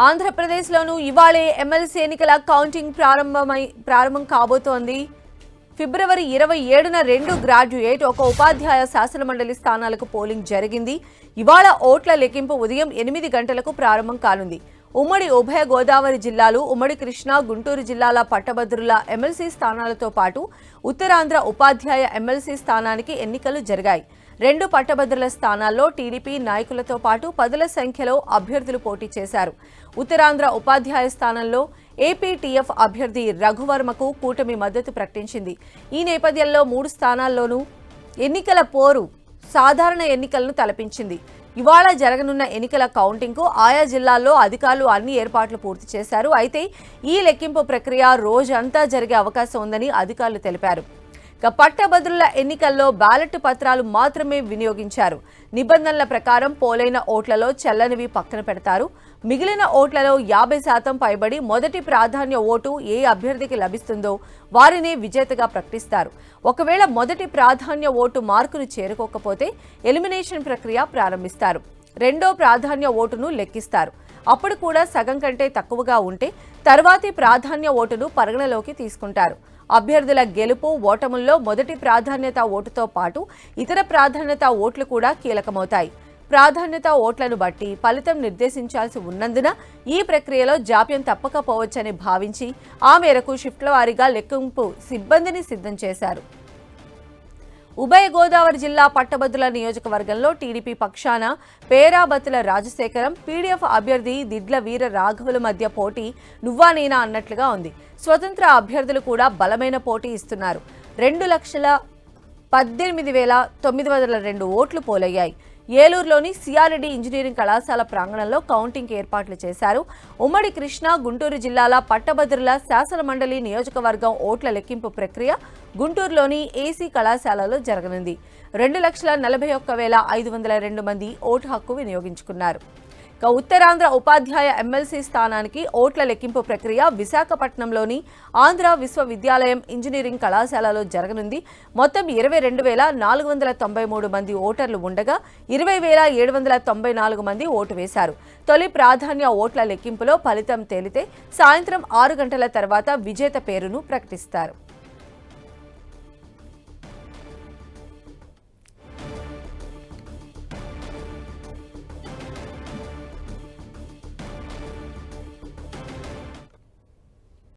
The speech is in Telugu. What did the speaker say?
ఆంధ్రప్రదేశ్లోనూ ఇవాళే ఎమ్మెల్సీ ఎన్నికల కౌంటింగ్ ప్రారంభం కాబోతోంది. ఫిబ్రవరి 27న 2 గ్రాడ్యుయేట్, 1 ఉపాధ్యాయ శాసనమండలి స్థానాలకు పోలింగ్ జరిగింది. ఇవాళ ఓట్ల లెక్కింపు ఉదయం 8 గంటలకు ప్రారంభం కానుంది. ఉమ్మడి ఉభయ గోదావరి జిల్లాలు, ఉమ్మడి కృష్ణా, గుంటూరు జిల్లాల పట్టభద్రుల ఎమ్మెల్సీ స్థానాలతో పాటు ఉత్తరాంధ్ర ఉపాధ్యాయ ఎమ్మెల్సీ స్థానానికి ఎన్నికలు జరిగాయి. 2 పట్టభద్రుల స్థానాల్లో టీడీపీ నాయకులతో పాటు 10ల సంఖ్యలో అభ్యర్థులు పోటీ చేశారు. ఉత్తరాంధ్ర ఉపాధ్యాయ స్థానంలో ఏపీటీఎఫ్ అభ్యర్థి రఘువర్మకు కూటమి మద్దతు ప్రకటించింది. ఈ నేపథ్యంలో 3 స్థానాల్లోనూ ఎన్నికల పోరు సాధారణ ఎన్నికలను తలపించింది. ఇవాళ జరగనున్న ఎన్నికల కౌంటింగ్కు ఆయా జిల్లాల్లో అధికారులు అన్ని ఏర్పాట్లు పూర్తి చేశారు. అయితే ఈ లెక్కింపు ప్రక్రియ రోజంతా జరిగే అవకాశం ఉందని అధికారులు తెలిపారు. పట్టభద్రుల ఎన్నికల్లో బ్యాలెట్ పత్రాలు మాత్రమే వినియోగించారు. నిబంధనల ప్రకారం పోలైన ఓట్లలో చెల్లనివి పక్కన పెడతారు. మిగిలిన ఓట్లలో 50% పైబడి మొదటి ప్రాధాన్య ఓటు ఏ అభ్యర్థికి లభిస్తుందో వారినే విజేతగా ప్రకటిస్తారు. ఒకవేళ మొదటి ప్రాధాన్య ఓటు మార్కును చేరుకోకపోతే ఎలిమినేషన్ ప్రక్రియ ప్రారంభిస్తారు. రెండో ప్రాధాన్య ఓటును లెక్కిస్తారు. అప్పుడు కూడా సగం కంటే తక్కువగా ఉంటే తర్వాతి ప్రాధాన్య ఓటును పరిగణలోకి తీసుకుంటారు. అభ్యర్థుల గెలుపు ఓటముల్లో మొదటి ప్రాధాన్యత ఓటుతో పాటు ఇతర ప్రాధాన్యత ఓట్లు కూడా కీలకమవుతాయి. ప్రాధాన్యత ఓట్లను బట్టి ఫలితం నిర్దేశించాల్సి ఉన్నందున ఈ ప్రక్రియలో జాప్యం తప్పకపోవచ్చని భావించి ఆ మేరకు షిఫ్ట్ల వారీగా లెక్కింపు సిబ్బందిని సిద్ధం చేశారు. ఉభయ గోదావరి జిల్లా పట్టభద్రుల నియోజకవర్గంలో టీడీపీ పక్షాన పేరాబత్తుల రాజశేఖరం, పీడీఎఫ్ అభ్యర్థి దిడ్ల వీర రాఘవుల మధ్య పోటీ నువ్వా నేనా అన్నట్లుగా ఉంది. స్వతంత్ర అభ్యర్థులు కూడా బలమైన పోటీ ఇస్తున్నారు. 2,18,902 ఓట్లు పోలయ్యాయి. ఏలూరులోని సిఆర్రెడ్డి ఇంజనీరింగ్ కళాశాల ప్రాంగణంలో కౌంటింగ్ ఏర్పాట్లు చేశారు. ఉమ్మడి కృష్ణా, గుంటూరు జిల్లాల పట్టభద్రుల శాసనమండలి నియోజకవర్గం ఓట్ల లెక్కింపు ప్రక్రియ గుంటూరులోని ఏసీ కళాశాలలో జరగనుంది. 2,41,502 మంది ఓటు హక్కు వినియోగించుకున్నారు. ఉత్తరాంధ్ర ఉపాధ్యాయ ఎమ్మెల్సీ స్థానానికి ఓట్ల లెక్కింపు ప్రక్రియ విశాఖపట్నంలోని ఆంధ్ర విశ్వవిద్యాలయం ఇంజనీరింగ్ కళాశాలలో జరగనుంది. మొత్తం 22,493 మంది ఓటర్లు ఉండగా 20,794 మంది ఓటు వేశారు. తొలి ప్రాధాన్య ఓట్ల లెక్కింపులో ఫలితం తేలితే సాయంత్రం 6 గంటల తర్వాత విజేత పేరును ప్రకటిస్తారు.